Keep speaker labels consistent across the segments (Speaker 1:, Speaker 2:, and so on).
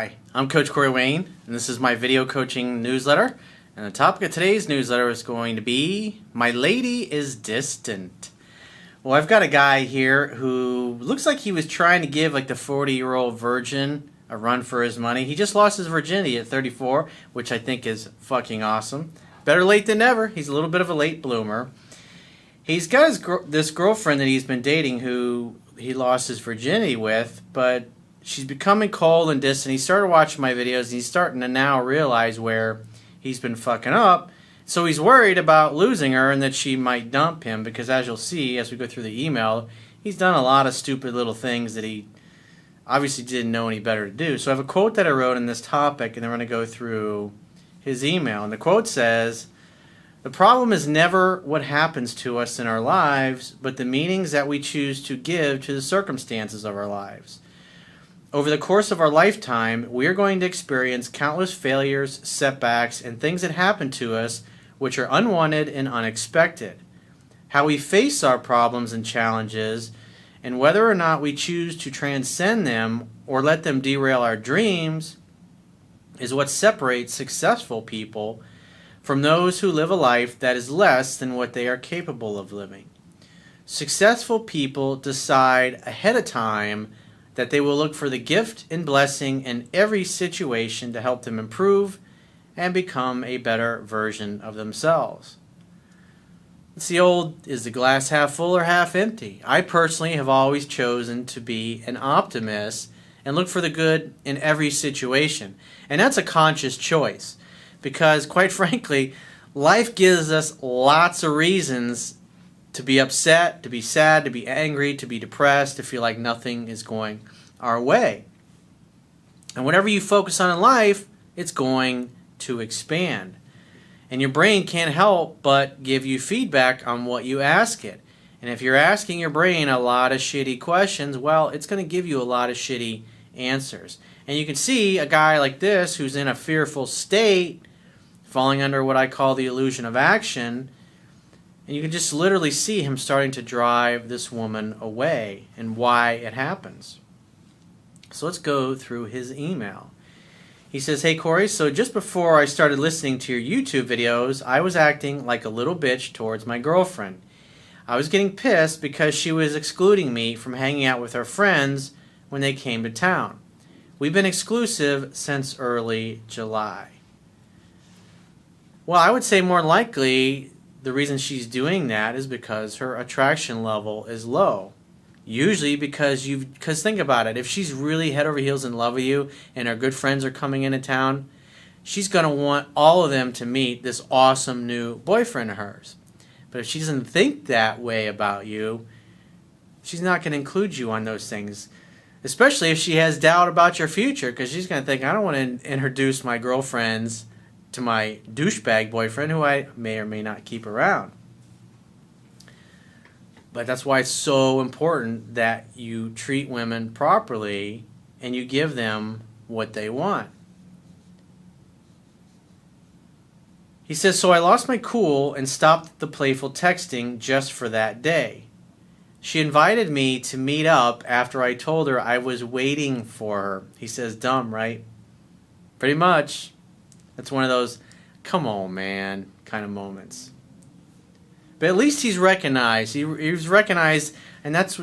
Speaker 1: Hi, I'm Coach Corey Wayne, and this is my video coaching newsletter. And the topic of today's newsletter is going to be, My Lady is Distant. Well, I've got a guy here who looks like he was trying to give like the 40-year-old virgin a run for his money. He just lost his virginity at 34, which I think is fucking awesome. Better late than never. He's a little bit of a late bloomer. He's got this girlfriend that he's been dating who he lost his virginity with, but she's becoming cold and distant. He started watching my videos, and he's starting to now realize where he's been fucking up. So he's worried about losing her and that she might dump him, because as you'll see as we go through the email, he's done a lot of stupid little things that he obviously didn't know any better to do. So I have a quote that I wrote in this topic, and then we're going to go through his email. And the quote says, "The problem is never what happens to us in our lives, but the meanings that we choose to give to the circumstances of our lives. Over the course of our lifetime, we are going to experience countless failures, setbacks, and things that happen to us which are unwanted and unexpected. How we face our problems and challenges, and whether or not we choose to transcend them or let them derail our dreams, is what separates successful people from those who live a life that is less than what they are capable of living. Successful people decide ahead of time that they will look for the gift and blessing in every situation to help them improve and become a better version of themselves." It's the old, is the glass half full or half empty? I personally have always chosen to be an optimist and look for the good in every situation. And that's a conscious choice, because quite frankly, life gives us lots of reasons to be upset, to be sad, to be angry, to be depressed, to feel like nothing is going our way. And whatever you focus on in life, it's going to expand. And your brain can't help but give you feedback on what you ask it. And if you're asking your brain a lot of shitty questions, well, it's going to give you a lot of shitty answers. And you can see a guy like this who's in a fearful state falling under what I call the illusion of action. And you can just literally see him starting to drive this woman away and why it happens. So let's go through his email. He says, "Hey Corey, so just before I started listening to your YouTube videos, I was acting like a little bitch towards my girlfriend. I was getting pissed because she was excluding me from hanging out with her friends when they came to town. We've been exclusive since early July." Well, I would say more likely the reason she's doing that is because her attraction level is low. Usually because think about it, if she's really head over heels in love with you and her good friends are coming into town, she's going to want all of them to meet this awesome new boyfriend of hers. But if she doesn't think that way about you, she's not going to include you on those things, especially if she has doubt about your future, because she's going to think, I don't want to introduce my girlfriends to my douchebag boyfriend who I may or may not keep around. But that's why it's so important that you treat women properly and you give them what they want. He says, "So I lost my cool and stopped the playful texting just for that day. She invited me to meet up after I told her I was waiting for her." He says, dumb, right? Pretty much. That's one of those, come on, man, kind of moments. But at least he's recognized. He's recognized, and that's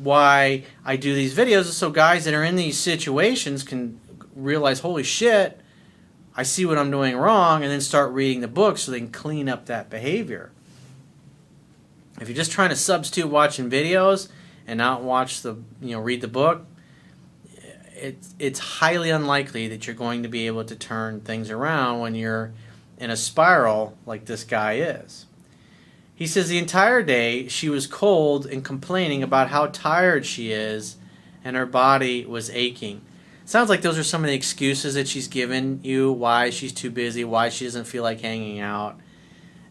Speaker 1: why I do these videos, so guys that are in these situations can realize, holy shit, I see what I'm doing wrong, and then start reading the book so they can clean up that behavior. If you're just trying to substitute watching videos and not watch read the book, it's highly unlikely that you're going to be able to turn things around when you're in a spiral like this guy is. He says, "The entire day she was cold and complaining about how tired she is and her body was aching." Sounds like those are some of the excuses that she's given you, why she's too busy, why she doesn't feel like hanging out.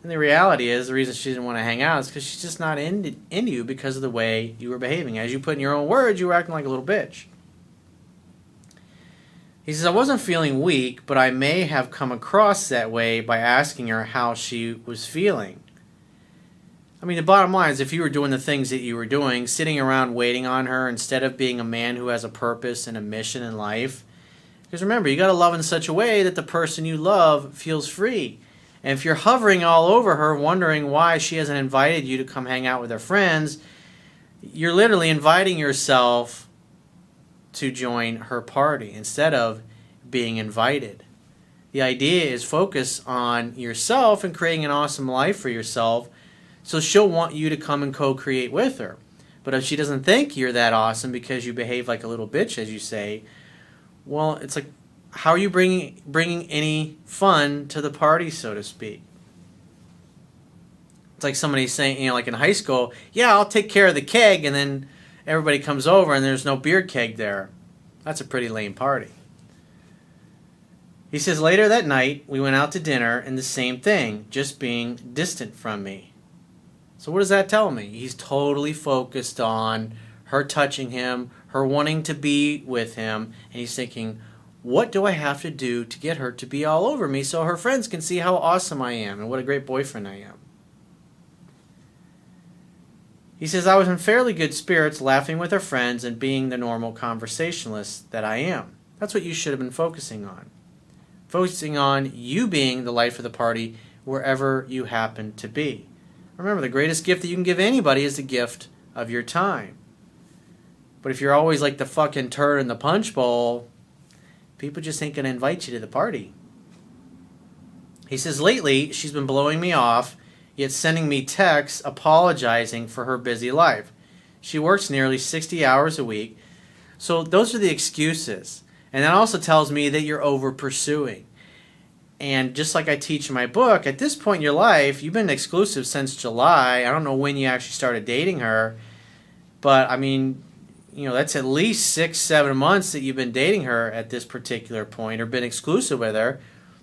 Speaker 1: And the reality is, the reason she didn't want to hang out is because she's just not into you because of the way you were behaving. As you put in your own words, you were acting like a little bitch. He says, "I wasn't feeling weak, but I may have come across that way by asking her how she was feeling." I mean, the bottom line is, if you were doing the things that you were doing, sitting around waiting on her instead of being a man who has a purpose and a mission in life, Because remember, you got to love in such a way that the person you love feels free. And if you're hovering all over her, wondering why she hasn't invited you to come hang out with her friends, you're literally inviting yourself to join her party instead of being invited. The idea is focus on yourself and creating an awesome life for yourself, so she'll want you to come and co-create with her. But if she doesn't think you're that awesome because you behave like a little bitch, as you say, well, it's like, how are you bringing any fun to the party, so to speak? It's like somebody saying, like in high school, yeah, I'll take care of the keg, and then everybody comes over and there's no beer keg there. That's a pretty lame party. He says, later that night, we went out to dinner, and the same thing, just being distant from me. So what does that tell me? He's totally focused on her touching him, her wanting to be with him, and he's thinking, what do I have to do to get her to be all over me so her friends can see how awesome I am and what a great boyfriend I am? He says, I was in fairly good spirits, laughing with her friends and being the normal conversationalist that I am. That's what you should have been focusing on. Focusing on you being the life of the party wherever you happen to be. Remember, the greatest gift that you can give anybody is the gift of your time. But if you're always like the fucking turd in the punch bowl, people just ain't going to invite you to the party. He says, lately, she's been blowing me off, yet sending me texts apologizing for her busy life. She works nearly 60 hours a week. So those are the excuses. And that also tells me that you're over pursuing. And just like I teach in my book, at this point in your life, you've been exclusive since July. I don't know when you actually started dating her. But, I mean, that's at least 6-7 months that you've been dating her at this particular point or been exclusive with her.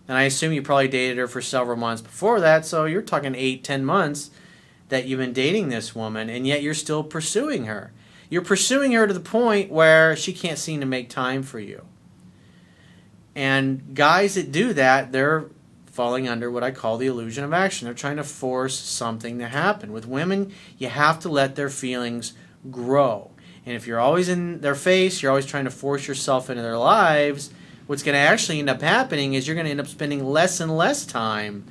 Speaker 1: And I assume you probably dated her for several months before that. So you're talking 8-10 months that you've been dating this woman, and yet you're still pursuing her. You're pursuing her to the point where she can't seem to make time for you. And guys that do that, they're falling under what I call the illusion of action. They're trying to force something to happen. With women, you have to let their feelings grow. And if you're always in their face, you're always trying to force yourself into their lives, what's going to actually end up happening is you're going to end up spending less and less time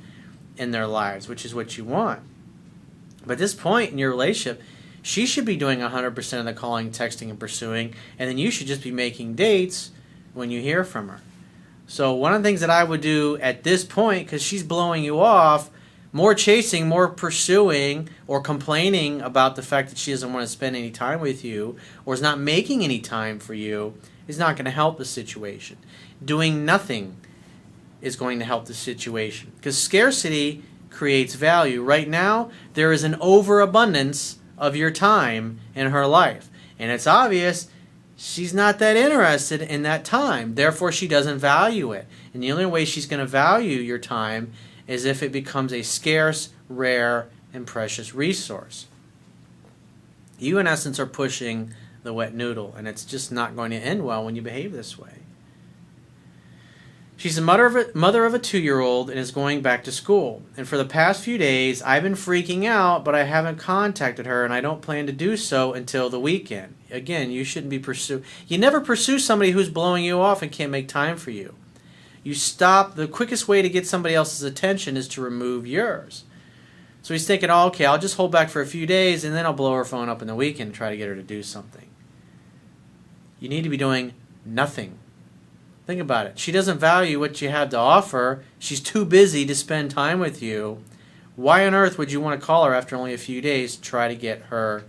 Speaker 1: in their lives, which is what you want. But at this point in your relationship, she should be doing 100% of the calling, texting, and pursuing, and then you should just be making dates when you hear from her. So one of the things that I would do at this point, because she's blowing you off, more chasing, more pursuing, or complaining about the fact that she doesn't want to spend any time with you, or is not making any time for you, is not going to help the situation. Doing nothing is going to help the situation, because scarcity creates value. Right now, there is an overabundance of your time in her life, and it's obvious she's not that interested in that time. Therefore, she doesn't value it. And the only way she's going to value your time is if it becomes a scarce, rare, and precious resource. You, in essence, are pushing the wet noodle, and it's just not going to end well when you behave this way. She's a mother of a 2-year-old and is going back to school. And for the past few days, I've been freaking out, but I haven't contacted her, and I don't plan to do so until the weekend. Again, you shouldn't be You never pursue somebody who's blowing you off and can't make time for you. You stop. The quickest way to get somebody else's attention is to remove yours. So he's thinking, oh, okay, I'll just hold back for a few days, and then I'll blow her phone up in the weekend and try to get her to do something. You need to be doing nothing. Think about it. She doesn't value what you have to offer. She's too busy to spend time with you. Why on earth would you want to call her after only a few days to try to get her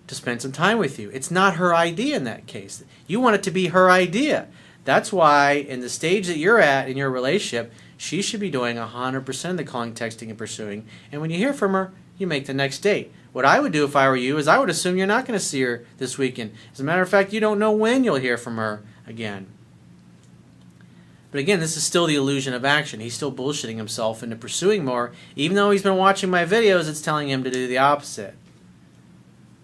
Speaker 1: to spend some time with you? It's not her idea in that case. You want it to be her idea. That's why in the stage that you're at in your relationship, she should be doing 100% of the calling, texting, and pursuing. And when you hear from her, you make the next date. What I would do if I were you is I would assume you're not going to see her this weekend. As a matter of fact, you don't know when you'll hear from her again. But again, this is still the illusion of action. He's still bullshitting himself into pursuing more. Even though he's been watching my videos, it's telling him to do the opposite.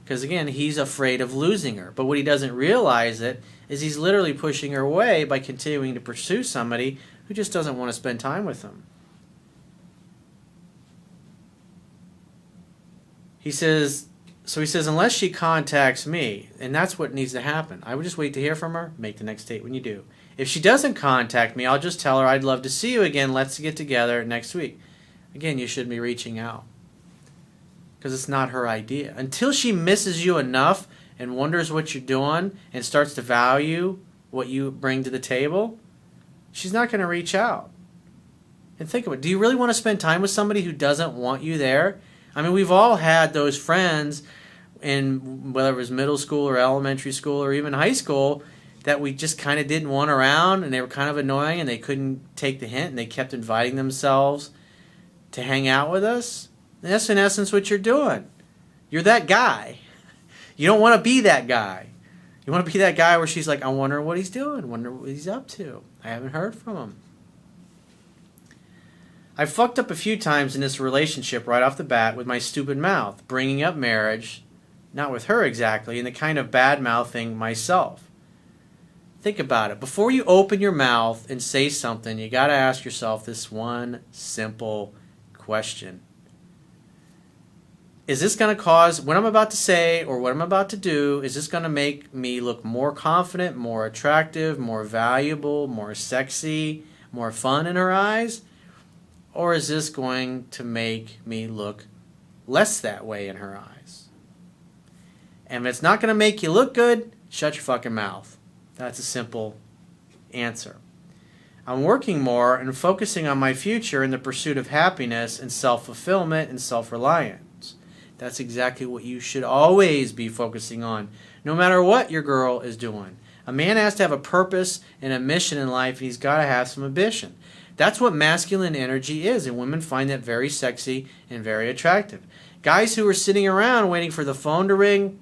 Speaker 1: Because again, he's afraid of losing her. But what he doesn't realize is he's literally pushing her away by continuing to pursue somebody who just doesn't want to spend time with him. He says, So he says, unless she contacts me, and that's what needs to happen. I would just wait to hear from her, make the next date when you do. If she doesn't contact me, I'll just tell her I'd love to see you again. Let's get together next week. Again, you shouldn't be reaching out because it's not her idea. Until she misses you enough and wonders what you're doing and starts to value what you bring to the table, she's not going to reach out. And think of it. Do you really want to spend time with somebody who doesn't want you there? I mean, we've all had those friends in whether it was middle school or elementary school or even high school that we just kind of didn't want around, and they were kind of annoying, and they couldn't take the hint, and they kept inviting themselves to hang out with us. And that's in essence what you're doing. You're that guy. You don't want to be that guy. You want to be that guy where she's like, I wonder what he's doing, wonder what he's up to. I haven't heard from him. I fucked up a few times in this relationship right off the bat with my stupid mouth, bringing up marriage, not with her exactly, and the kind of bad-mouthing myself. Think about it. Before you open your mouth and say something, you got to ask yourself this one simple question. Is this going to cause, what I'm about to say or what I'm about to do, is this going to make me look more confident, more attractive, more valuable, more sexy, more fun in her eyes? Or is this going to make me look less that way in her eyes? And if it's not going to make you look good, shut your fucking mouth. That's a simple answer. I'm working more and focusing on my future in the pursuit of happiness and self-fulfillment and self-reliance. That's exactly what you should always be focusing on, no matter what your girl is doing. A man has to have a purpose and a mission in life, and he's got to have some ambition. That's what masculine energy is, and women find that very sexy and very attractive. Guys who are sitting around waiting for the phone to ring,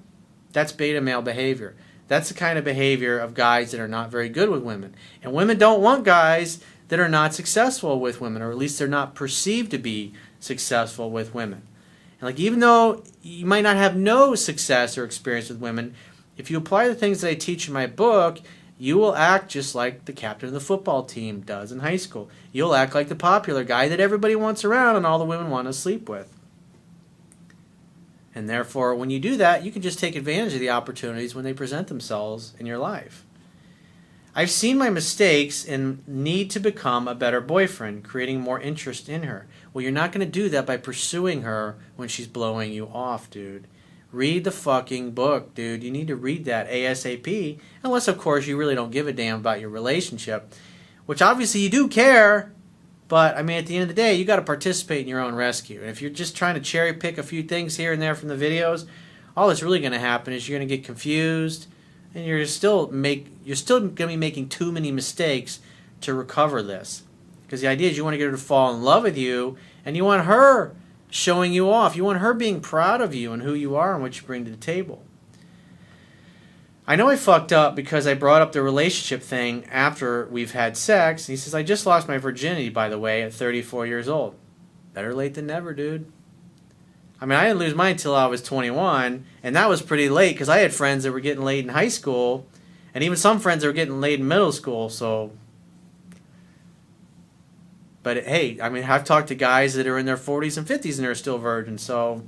Speaker 1: that's beta male behavior. That's the kind of behavior of guys that are not very good with women. And women don't want guys that are not successful with women, or at least they're not perceived to be successful with women. And like, even though you might not have no success or experience with women, if you apply the things that I teach in my book, you will act just like the captain of the football team does in high school. You'll act like the popular guy that everybody wants around and all the women want to sleep with. And therefore, when you do that, you can just take advantage of the opportunities when they present themselves in your life. I've seen my mistakes and need to become a better boyfriend, creating more interest in her. Well, you're not going to do that by pursuing her when she's blowing you off, dude. Read the fucking book, dude. You need to read that ASAP. Unless, of course, you really don't give a damn about your relationship. Which, obviously, you do care. But, I mean, at the end of the day, you got to participate in your own rescue. And if you're just trying to cherry pick a few things here and there from the videos, all that's really going to happen is you're going to get confused. And you're still going to be making too many mistakes to recover this. Because the idea is you want to get her to fall in love with you. And you want her showing you off. You want her being proud of you and who you are and what you bring to the table. I know I fucked up because I brought up the relationship thing after we've had sex. He says, I just lost my virginity, by the way, at 34 years old. Better late than never, dude. I mean, I didn't lose mine until I was 21, and that was pretty late because I had friends that were getting laid in high school, and even some friends that were getting laid in middle school, so... But, hey, I mean, I've talked to guys that are in their 40s and 50s and they're still virgins, so...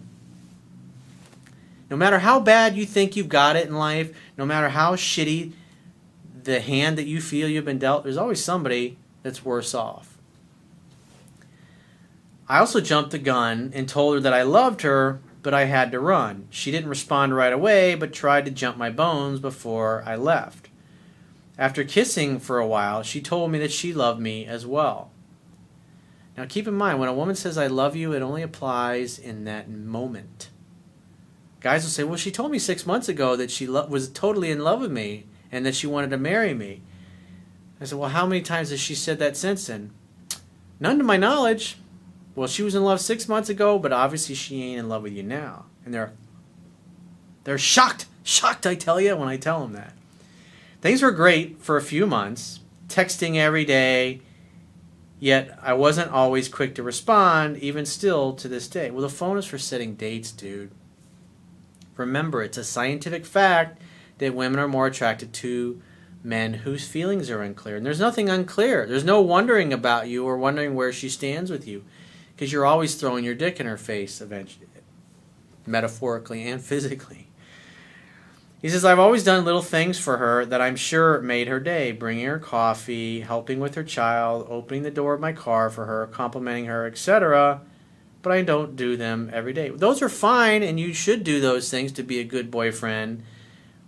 Speaker 1: No matter how bad you think you've got it in life, no matter how shitty the hand that you feel you've been dealt, there's always somebody that's worse off. I also jumped the gun and told her that I loved her, but I had to run. She didn't respond right away, but tried to jump my bones before I left. After kissing for a while, she told me that she loved me as well. Now keep in mind, when a woman says I love you, it only applies in that moment. Guys will say, well, she told me 6 months ago that she was totally in love with me and that she wanted to marry me. I said, well, how many times has she said that since then? None to my knowledge. Well, she was in love 6 months ago, but obviously she ain't in love with you now. And they're shocked, I tell you, when I tell them that. Things were great for a few months, texting every day, yet I wasn't always quick to respond, even still to this day. Well, the phone is for setting dates, dude. Remember, it's a scientific fact that women are more attracted to men whose feelings are unclear. And there's nothing unclear. There's no wondering about you or wondering where she stands with you, because you're always throwing your dick in her face eventually. metaphorically and physically. He says, I've always done little things for her that I'm sure made her day, bringing her coffee, helping with her child, opening the door of my car for her, complimenting her, etc., but I don't do them every day. Those are fine, and you should do those things to be a good boyfriend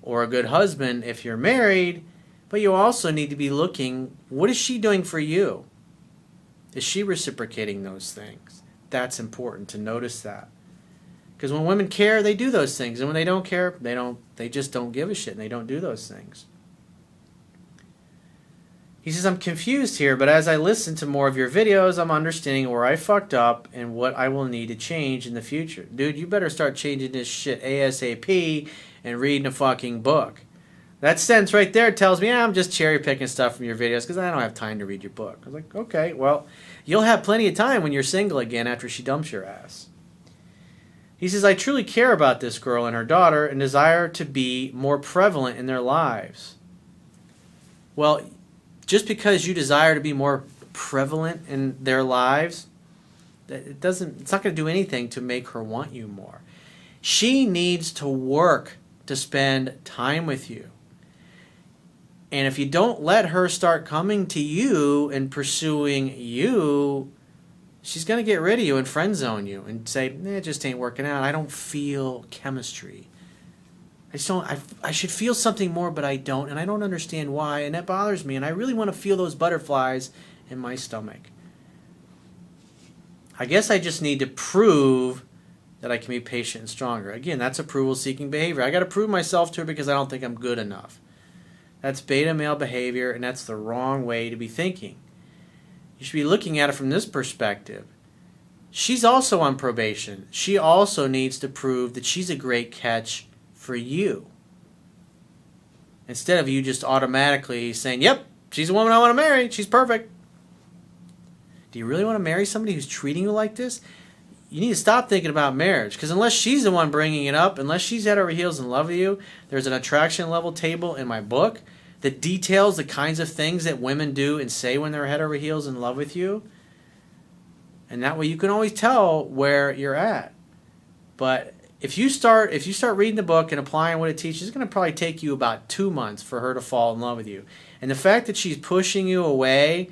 Speaker 1: or a good husband if you're married, but you also need to be looking, what is she doing for you? Is she reciprocating those things? That's important to notice that. Because when women care, they do those things. And when they don't care, they just don't give a shit and they don't do those things. He says, I'm confused here, but as I listen to more of your videos, I'm understanding where I fucked up and what I will need to change in the future. Dude, you better start changing this shit ASAP and reading a fucking book. That sentence right there tells me, I'm just cherry picking stuff from your videos because I don't have time to read your book. I was like, okay, well, you'll have plenty of time when you're single again after she dumps your ass. He says, I truly care about this girl and her daughter and desire to be more prevalent in their lives. Well, just because you desire to be more prevalent in their lives, it's not going to do anything to make her want you more. She needs to work to spend time with you. And if you don't let her start coming to you and pursuing you, she's going to get rid of you and friend zone you and say, it just ain't working out. I don't feel chemistry. I should feel something more, but I don't, and I don't understand why, and that bothers me, and I really want to feel those butterflies in my stomach. I guess I just need to prove that I can be patient and stronger. Again, that's approval-seeking behavior. I got to prove myself to her because I don't think I'm good enough. That's beta male behavior, and that's the wrong way to be thinking. You should be looking at it from this perspective. She's also on probation. She also needs to prove that she's a great catch for you. Instead of you just automatically saying, yep, she's the woman I want to marry. She's perfect. Do you really want to marry somebody who's treating you like this? You need to stop thinking about marriage, because unless she's the one bringing it up, unless she's head over heels in love with you, there's an attraction level table in my book that details the kinds of things that women do and say when they're head over heels in love with you. And that way you can always tell where you're at. But if you start reading the book and applying what it teaches, it's going to probably take you about 2 months for her to fall in love with you. And the fact that she's pushing you away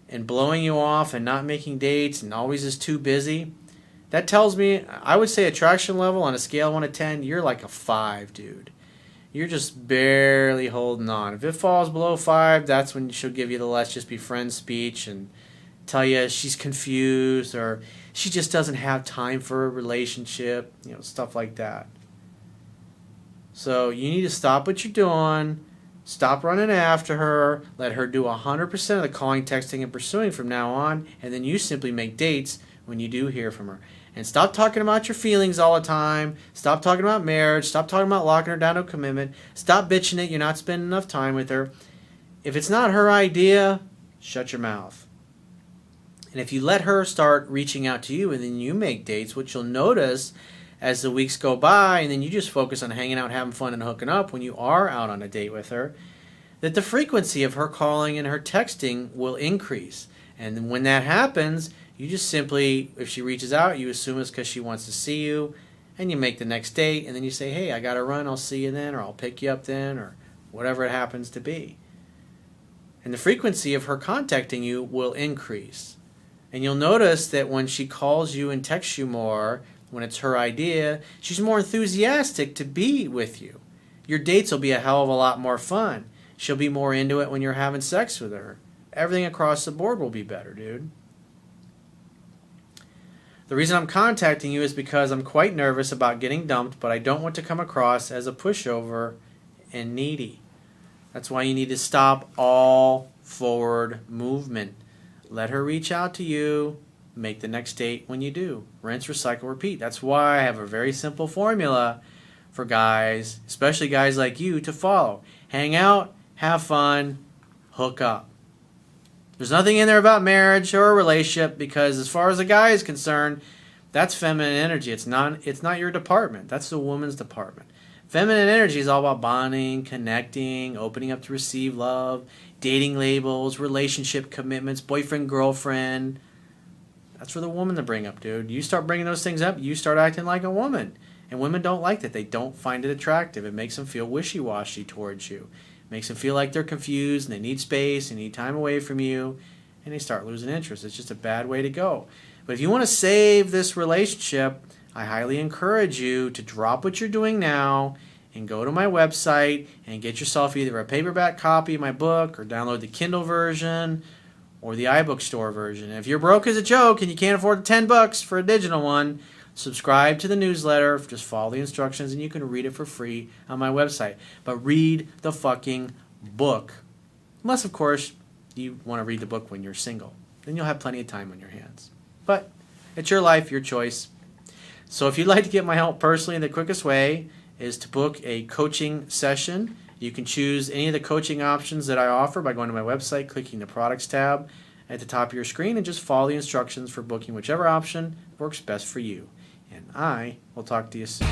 Speaker 1: and blowing you off and not making dates and always is too busy, that tells me, I would say attraction level on a scale of 1 to 10, you're like a 5, dude. You're just barely holding on. If it falls below 5, that's when she'll give you the let's just be friends speech and tell you she's confused or she just doesn't have time for a relationship, stuff like that. So you need to stop what you're doing, stop running after her, let her do 100% of the calling, texting, and pursuing from now on, and then you simply make dates when you do hear from her. And stop talking about your feelings all the time. Stop talking about marriage. Stop talking about locking her down to a commitment. Stop bitching that you're not spending enough time with her. If it's not her idea, shut your mouth. And if you let her start reaching out to you and then you make dates, what you'll notice as the weeks go by and then you just focus on hanging out, having fun, and hooking up when you are out on a date with her, that the frequency of her calling and her texting will increase. And when that happens, you just simply, if she reaches out, you assume it's because she wants to see you, and you make the next date, and then you say, hey, I got to run, I'll see you then, or I'll pick you up then, or whatever it happens to be. And the frequency of her contacting you will increase. And you'll notice that when she calls you and texts you more, when it's her idea, she's more enthusiastic to be with you. Your dates will be a hell of a lot more fun. She'll be more into it when you're having sex with her. Everything across the board will be better, dude. The reason I'm contacting you is because I'm quite nervous about getting dumped, but I don't want to come across as a pushover and needy. That's why you need to stop all forward movement. Let her reach out to you. Make the next date when you do. Rinse, recycle, repeat. That's why I have a very simple formula for guys, especially guys like you, to follow. Hang out, have fun, hook up. There's nothing in there about marriage or a relationship because as far as a guy is concerned, that's feminine energy. It's not your department. That's the woman's department. Feminine energy is all about bonding, connecting, opening up to receive love, dating labels, relationship commitments, boyfriend, girlfriend. That's for the woman to bring up, dude. You start bringing those things up, you start acting like a woman. And women don't like that. They don't find it attractive. It makes them feel wishy-washy towards you. It makes them feel like they're confused and they need space and need time away from you, and they start losing interest. It's just a bad way to go. But if you want to save this relationship, I highly encourage you to drop what you're doing now and go to my website and get yourself either a paperback copy of my book or download the Kindle version or the iBook Store version. And if you're broke as a joke and you can't afford $10 for a digital one, subscribe to the newsletter, just follow the instructions, and you can read it for free on my website. But read the fucking book. Unless, of course, you want to read the book when you're single. Then you'll have plenty of time on your hands. But it's your life, your choice. So if you'd like to get my help personally, the quickest way is to book a coaching session. You can choose any of the coaching options that I offer by going to my website, clicking the products tab at the top of your screen, and just follow the instructions for booking whichever option works best for you. And I will talk to you soon.